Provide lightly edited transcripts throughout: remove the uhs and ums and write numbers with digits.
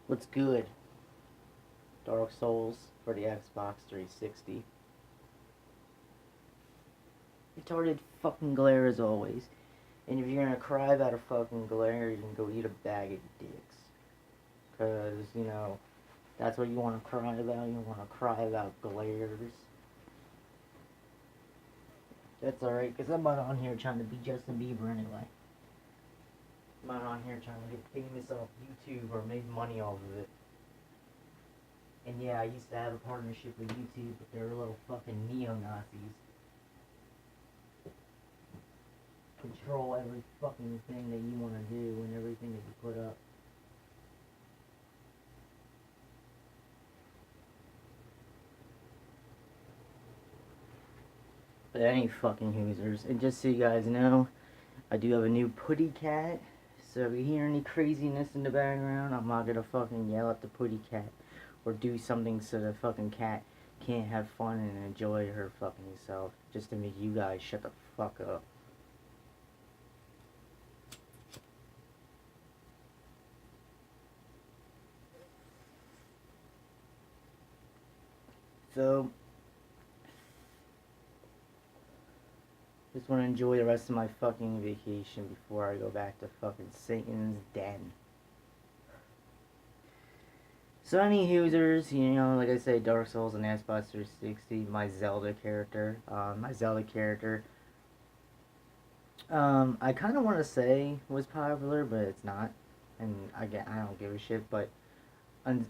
What's good? Dark Souls for the Xbox 360. Retarded fucking glare as always. And if you're gonna cry about a fucking glare, you can go eat a bag of dicks. Cause, that's what you wanna cry about. You wanna cry about glares. That's alright, cause I'm not on here trying to be Justin Bieber anyway. I'm not on here trying to get famous off YouTube or make money off of it. And yeah, I used to have a partnership with YouTube, but they're little fucking neo-Nazis. Control every fucking thing that you want to do and everything that you put up. But any fucking Hoosers. And just so you guys know, I do have a new putty cat. So if you hear any craziness in the background, I'm not gonna fucking yell at the putty cat. Or do something so the fucking cat can't have fun and enjoy her fucking self. Just to make you guys shut the fuck up. So, just want to enjoy the rest of my fucking vacation before I go back to fucking Satan's den. So any Hoosers, like I say, Dark Souls and Xbox 360, my Zelda character, I kind of want to say was popular, but it's not, and I don't give a shit, but on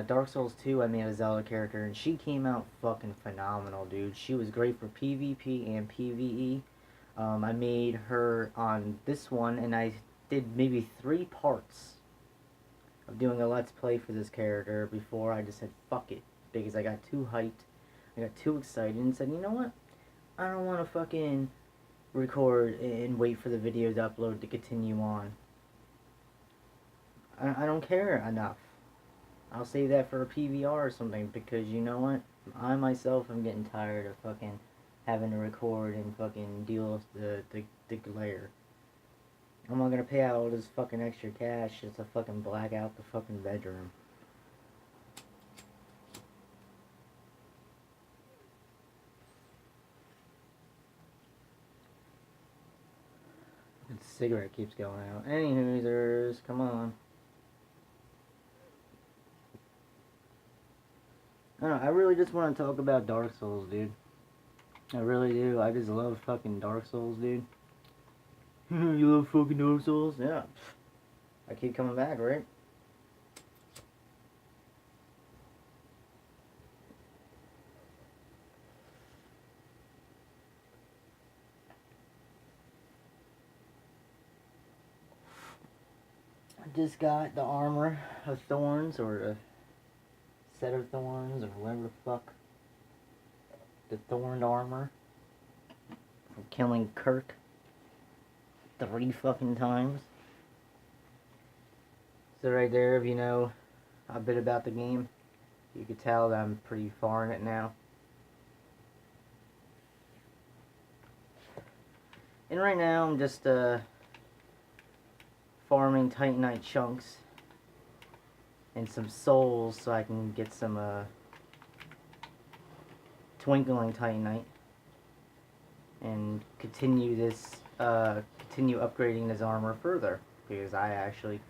Dark Souls 2, I made a Zelda character, and she came out fucking phenomenal, dude. She was great for PvP and PvE. I made her on this one, and I did maybe 3 parts of doing a Let's Play for this character before I just said fuck it, because I got too hyped, I got too excited, and said, you know what, I don't want to fucking record and wait for the video to upload to continue on. I don't care enough. I'll save that for a PVR or something, because you know what? I myself am getting tired of fucking having to record and fucking deal with the glare. I'm not gonna pay out all this fucking extra cash just to fucking black out the fucking bedroom. The cigarette keeps going out. Any Hoosers, come on. I don't know, I really just want to talk about Dark Souls, dude. I really do. I just love fucking Dark Souls, dude. You love fucking Dark Souls? Yeah. I keep coming back, right? I just got the armor of thorns, or a set of thorns, or whatever the fuck. The thorned armor. For killing Kirk 3 fucking times. So right there, if you know a bit about the game, you could tell that I'm pretty far in it now. And right now I'm just farming Titanite chunks and some souls so I can get some twinkling Titanite and continue upgrading this armor further, because I actually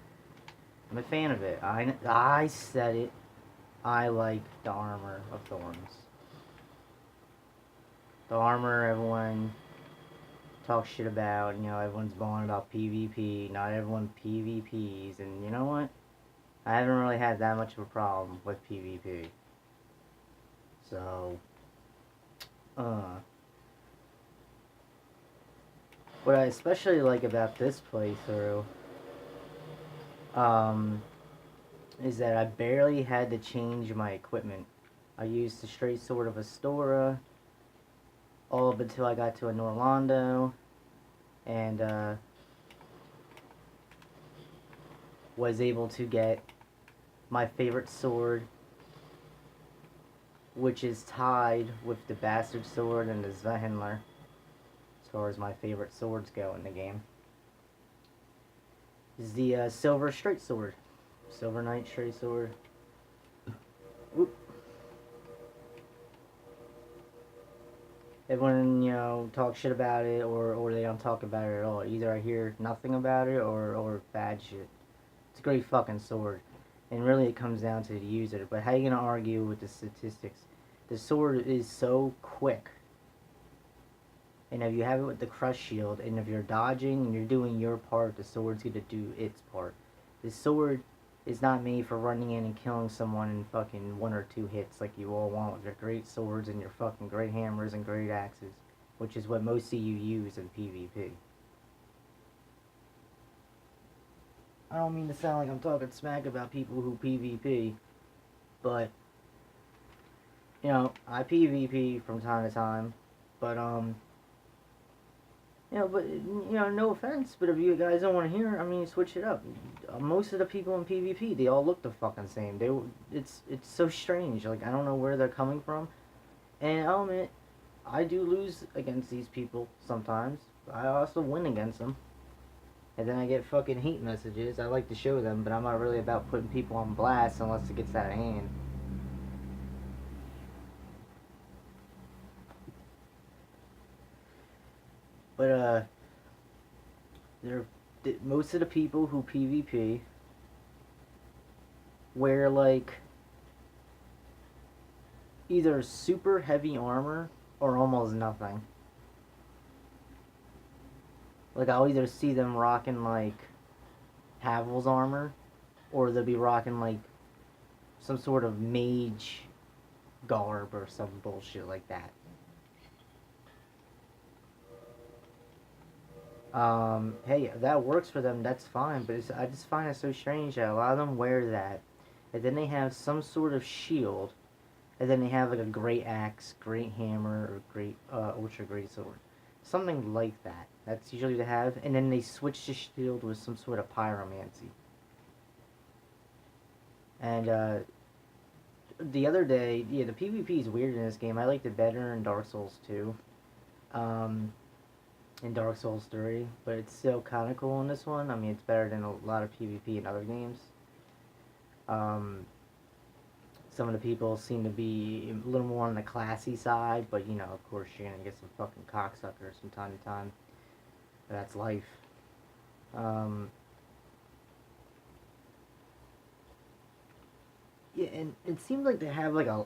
am a fan of it. I said it. I like the armor of thorns. The armor everyone talks shit about, everyone's bawling about PvP. Not everyone PvPs, and you know what? I haven't really had that much of a problem with PvP. So, what I especially like about this playthrough, is that I barely had to change my equipment. I used the straight sword of Astora all up until I got to a Norlondo, and was able to get my favorite sword, which is tied with the Bastard Sword and the Zvehandler, as far as my favorite swords go in the game, is the Silver Straight Sword. Silver nitrate sword. Oop. Everyone, talks shit about it, or they don't talk about it at all. Either I hear nothing about it, or bad shit. It's a great fucking sword. And really it comes down to the user. But how you gonna argue with the statistics? The sword is so quick. And if you have it with the crush shield, and if you're dodging and you're doing your part, the sword's gonna do its part. The sword is not made for running in and killing someone in fucking 1 or 2 hits like you all want with your great swords and your fucking great hammers and great axes, which is what most of you use in PvP. I don't mean to sound like I'm talking smack about people who PvP, but I PvP from time to time, but no offense, but if you guys don't want to hear, I mean, switch it up. Most of the people in PvP, they all look the fucking same. It's so strange. Like, I don't know where they're coming from, and I'll admit, I do lose against these people sometimes. I also win against them. And then I get fucking hate messages. I like to show them, but I'm not really about putting people on blast unless it gets out of hand. But they're most of the people who PvP wear like either super heavy armor or almost nothing. Like, I'll either see them rocking like Havel's armor, or they'll be rocking like some sort of mage garb or some bullshit like that. Hey, if that works for them, that's fine, but I just find it so strange that a lot of them wear that, and then they have some sort of shield, and then they have like a great axe, great hammer, or great, ultra great sword. Something like that. That's usually what they have, and then they switch the shield with some sort of pyromancy. And, the other day, yeah, the PvP is weird in this game. I liked it better in Dark Souls 2. Um, in Dark Souls 3, but it's still kind of cool in this one. I mean, it's better than a lot of PvP in other games. Um, some of the people seem to be a little more on the classy side, but of course, you're gonna get some fucking cocksuckers from time to time. That's life. Um, yeah, and it seems like they have like a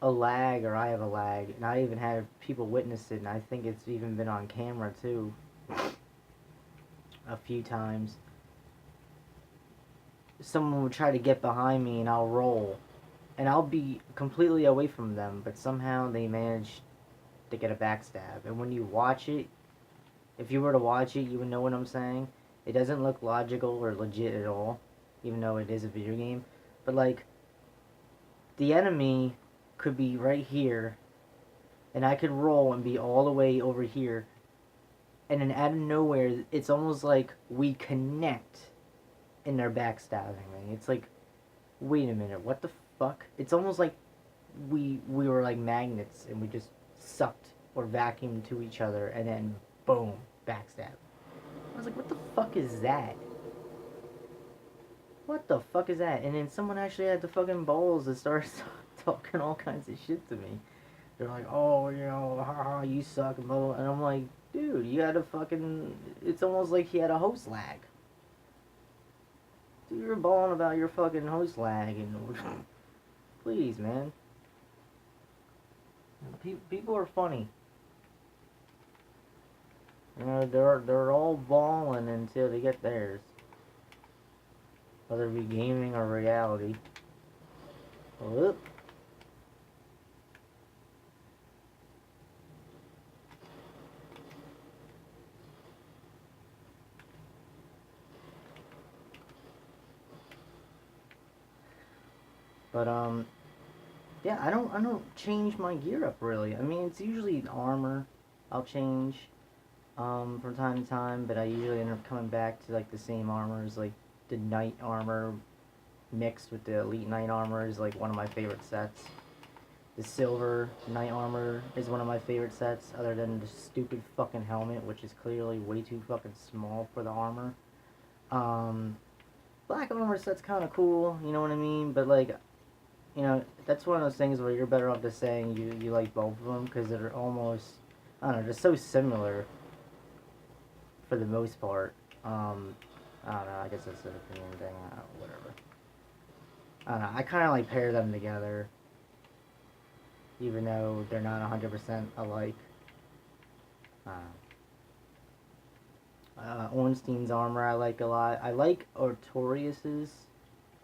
lag, or I have a lag, and I even had people witness it, and I think it's even been on camera too a few times. Someone would try to get behind me, and I'll roll, and I'll be completely away from them, but somehow they manage to get a backstab. And when you watch it, if you were to watch it, you would know what I'm saying. It doesn't look logical or legit at all, even though it is a video game. But like, the enemy could be right here, and I could roll and be all the way over here, and then out of nowhere, it's almost like we connect, and they're backstabbing me. It's like, wait a minute, what the fuck? It's almost like we were like magnets, and we just sucked or vacuumed to each other, and then boom, backstab. I was like, what the fuck is that? What the fuck is that? And then someone actually had the fucking balls to start talking all kinds of shit to me. They're like, oh, haha, you suck, and blah, blah. And I'm like, dude, you had a fucking. It's almost like he had a host lag. Dude, you're balling about your fucking host lag, and please, man. People are funny. They're all balling until they get theirs, whether it be gaming or reality. Whoop. But yeah, I don't change my gear up really. I mean, it's usually armor I'll change from time to time, but I usually end up coming back to like the same armors. Like the knight armor mixed with the elite knight armor is like one of my favorite sets. The silver knight armor is one of my favorite sets, other than the stupid fucking helmet, which is clearly way too fucking small for the armor. Um, Black armor set's kind of cool, you know what I mean? But like, that's one of those things where you're better off just saying you like both of them because they're almost, I don't know, just so similar for the most part. Um, I don't know. I guess that's an opinion thing. Whatever. I don't know. I kind of like pair them together, even though they're not 100% alike. Uh, Ornstein's armor I like a lot. I like Artorias's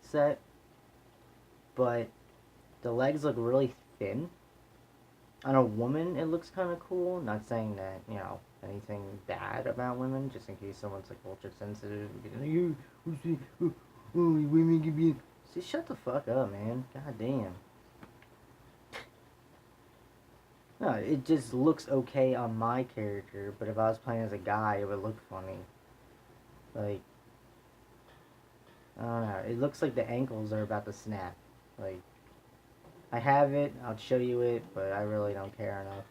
set, but the legs look really thin. On a woman, it looks kind of cool. Not saying that, anything bad about women, just in case someone's like ultra sensitive. You, women can be. See, shut the fuck up, man. God damn. No, it just looks okay on my character, but if I was playing as a guy, it would look funny. Like, I don't know. It looks like the ankles are about to snap. Like, I have it, I'll show you it, but I really don't care enough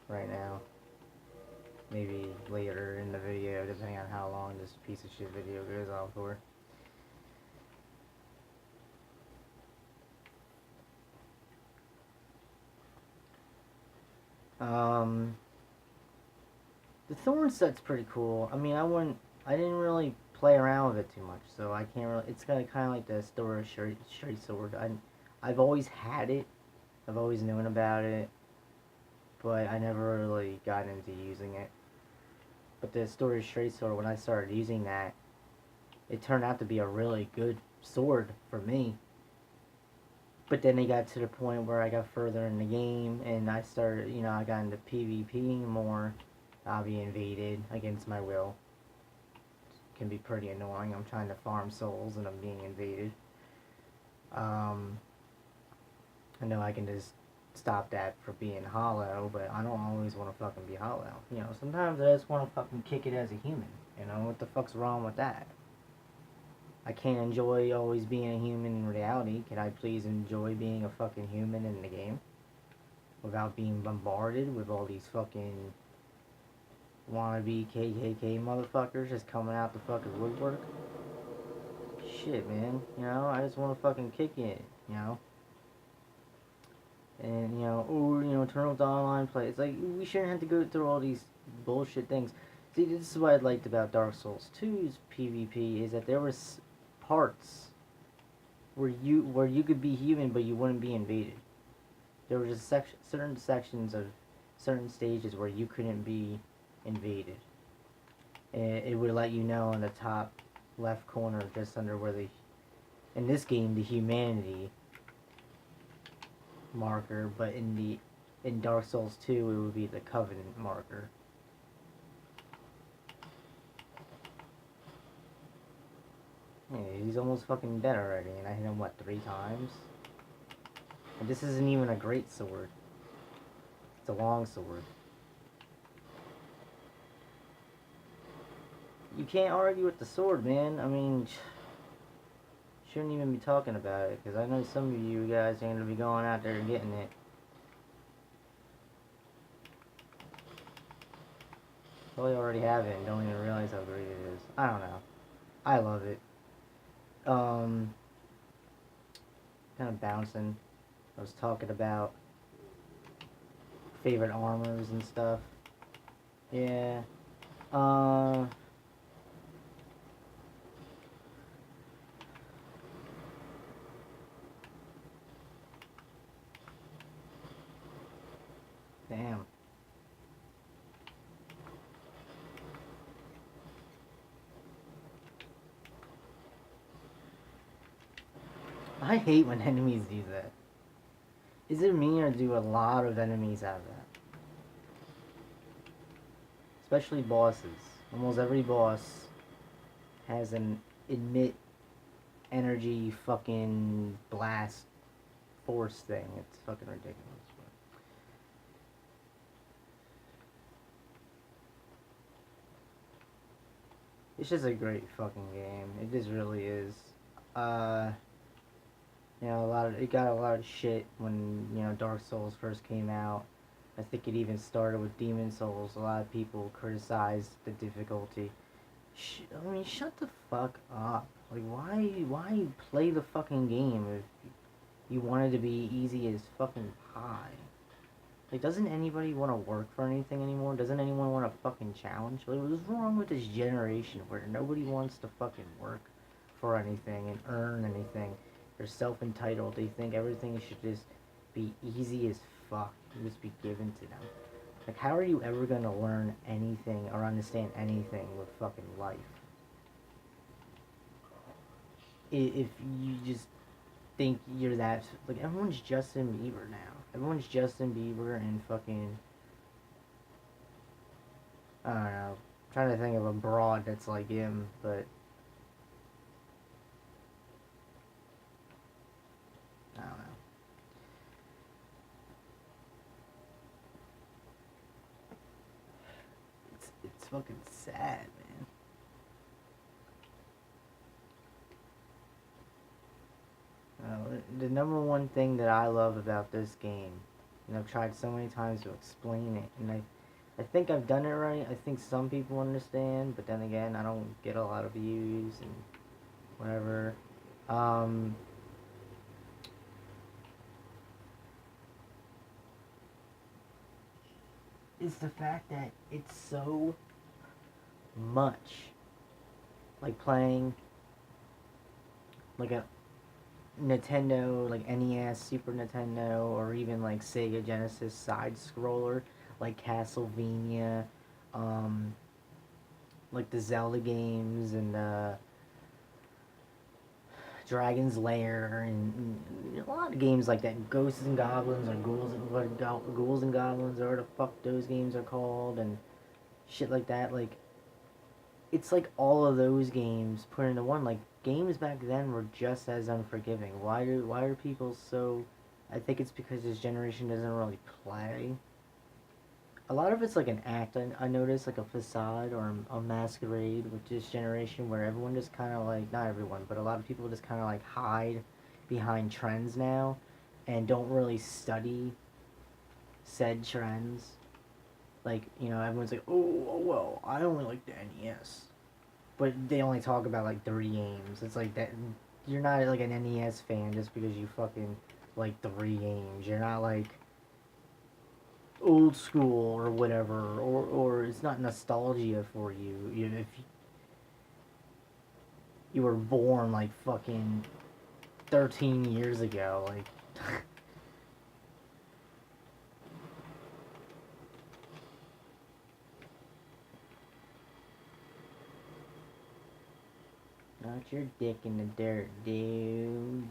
right now. Maybe later in the video, depending on how long this piece of shit video goes on for. Um, the Thorn set's pretty cool. I mean, I didn't really play around with it too much, so I can't really. It's kind of like the Story Straight Sword. I've always had it. I've always known about it, but I never really got into using it. But the Story Straight Sword, when I started using that, it turned out to be a really good sword for me. But then it got to the point where I got further in the game and I started, I got into PvP more. I'll be invaded against my will. It can be pretty annoying. I'm trying to farm souls and I'm being invaded. I know I can just stop that for being hollow, but I don't always want to fucking be hollow. Sometimes I just want to fucking kick it as a human. What the fuck's wrong with that? I can't enjoy always being a human in reality. Can I please enjoy being a fucking human in the game? Without being bombarded with all these fucking wannabe KKK motherfuckers just coming out the fucking woodwork? Shit, man. I just want to fucking kick it, And, turn off the online play. It's like, we shouldn't have to go through all these bullshit things. See, this is what I liked about Dark Souls 2's PvP, is that there was parts where you could be human but you wouldn't be invaded. There were just certain sections of certain stages where you couldn't be invaded. And it would let you know in the top left corner, just under where in this game, the humanity marker, but in Dark Souls 2 it would be the Covenant marker. Yeah, he's almost fucking dead already, and I hit him, 3 times? And this isn't even a great sword. It's a long sword. You can't argue with the sword, man. I mean, shouldn't even be talking about it, because I know some of you guys are going to be going out there and getting it. Probably already have it and don't even realize how great it is. I don't know. I love it. Kind of bouncing. I was talking about favorite armors and stuff. Yeah. Damn. I hate when enemies do that. Is it me or do a lot of enemies have that? Especially bosses. Almost every boss has an emit energy fucking blast force thing. It's fucking ridiculous. It's just a great fucking game. It just really is. It got a lot of shit when, Dark Souls first came out. I think it even started with Demon Souls. A lot of people criticized the difficulty. Shut the fuck up. Like, why play the fucking game if you want it to be easy as fucking pie? Like, doesn't anybody want to work for anything anymore? Doesn't anyone want a fucking challenge? Like, what's wrong with this generation where nobody wants to fucking work for anything and earn anything? They're self-entitled. They think everything should just be easy as fuck and just be given to them. Like, how are you ever gonna learn anything or understand anything with fucking life? If you just think you're that, like, everyone's Justin Bieber now. Everyone's Justin Bieber and fucking, I don't know. I'm trying to think of a broad that's like him, but I don't know. It's fucking sad, man. The number one thing that I love about this game, and I've tried so many times to explain it, and I think I've done it right. I think some people understand, but then again, I don't get a lot of views and whatever. Um, is the fact that it's so much like playing like a Nintendo, like NES, Super Nintendo, or even like Sega Genesis side scroller, like Castlevania, um, like the Zelda games and Dragon's Lair, and a lot of games like that. Ghosts and Goblins, or Ghouls and Goblins, or whatever the fuck those games are called, and shit like that. Like, it's like all of those games put into one. Like, games back then were just as unforgiving. Why are people so? I think it's because this generation doesn't really play. A lot of it's like an act. I notice, like a facade or a masquerade with this generation where everyone just kind of like, not everyone, but a lot of people just kind of like hide behind trends now and don't really study said trends. Like, everyone's like, oh well, I only like the NES, but they only talk about like 3 games. It's like that. You're not like an NES fan just because you fucking like 3 games. You're not like old school or whatever, or it's not nostalgia for you. If you were born like fucking 13 years ago, like. Not your dick in the dirt, dude.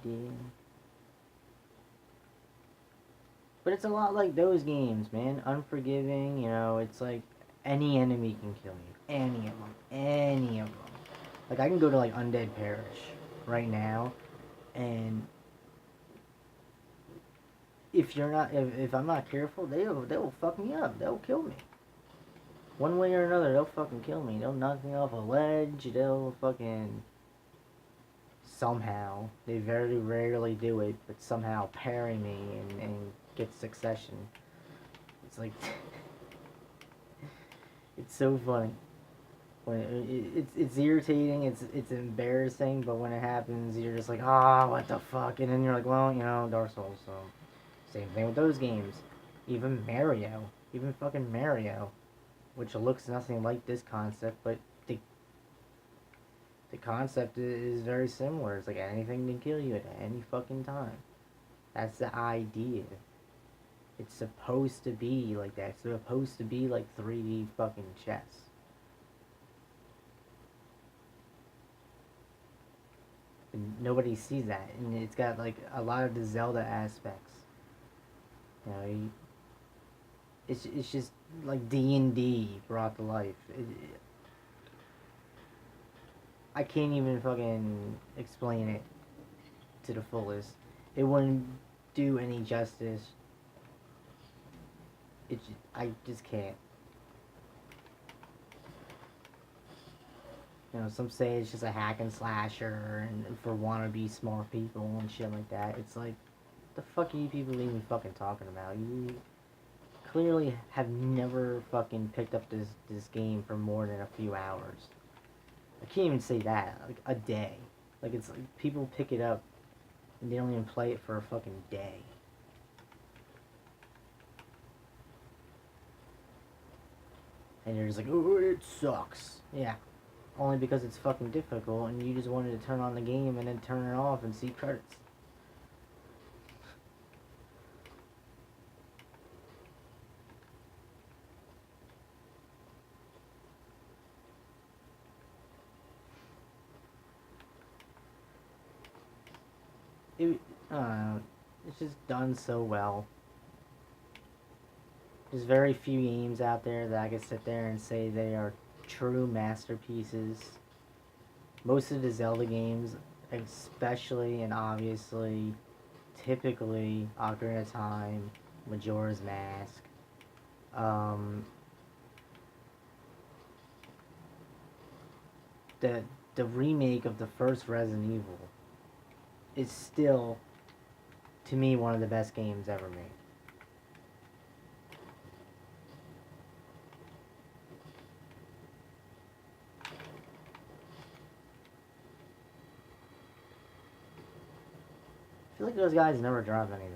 But it's a lot like those games, man. Unforgiving, it's like any enemy can kill you. Any of them. Any of them. Like, I can go to, like, Undead Parish right now, and if I'm not careful, they'll fuck me up. They'll kill me. One way or another, they'll fucking kill me. They'll knock me off a ledge. They'll fucking somehow, they very rarely do it, but somehow parry me and get succession. It's like, it's so funny. When it's irritating, it's embarrassing, but when it happens, you're just like, what the fuck? And then you're like, well, Dark Souls, so same thing with those games. Even Mario, even fucking Mario, which looks nothing like this concept, but the concept is very similar. It's like anything can kill you at any fucking time. That's the idea. It's supposed to be like that. It's supposed to be like 3D fucking chess. And nobody sees that. And it's got like a lot of the Zelda aspects. It's just like D&D brought to life. I can't even fucking explain it to the fullest. It wouldn't do any justice. I just can't. Some say it's just a hack and slasher and for wannabe smart people and shit like that. It's like, the fuck are you people even fucking talking about? You clearly have never fucking picked up this game for more than a few hours. I can't even say that. Like, a day. Like, it's like people pick it up and they don't even play it for a fucking day. And you're just like, oh, it sucks. Yeah. Only because it's fucking difficult and you just wanted to turn on the game and then turn it off and see credits. It, I don't know. It's just done so well. There's very few games out there that I could sit there and say they are true masterpieces. Most of the Zelda games, especially and obviously, typically Ocarina of Time, Majora's Mask, um, the the remake of the first Resident Evil is still, to me, one of the best games ever made. I feel like those guys never drop anything.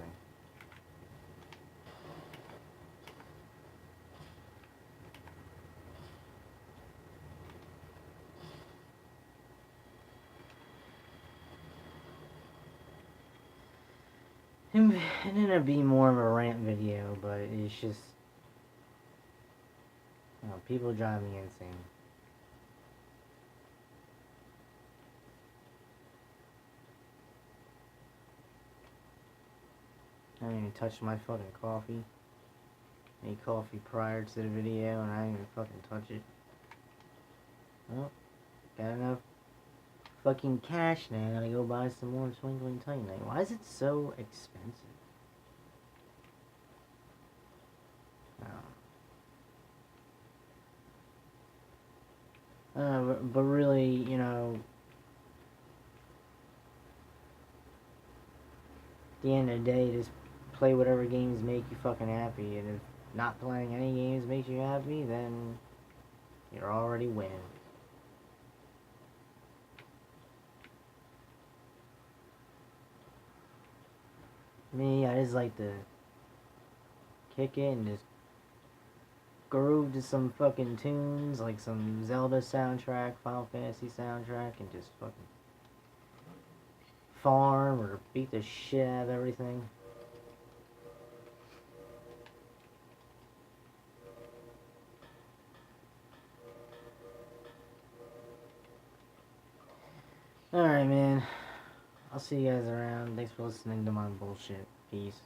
It ended up being more of a rant video, but it's just, people drive me insane. I didn't even touch my fucking coffee. I ate coffee prior to the video and I didn't even fucking touch it. Well, got enough fucking cash now. I gotta go buy some more Twinkling Titanite. Why is it so expensive? But really, at the end of the day, just play whatever games make you fucking happy. And if not playing any games makes you happy, then you're already winning. Me, I just like to kick it and just groove to some fucking tunes, like some Zelda soundtrack, Final Fantasy soundtrack, and just fucking farm or beat the shit out of everything. Alright, man. I'll see you guys around. Thanks for listening to my bullshit. Peace.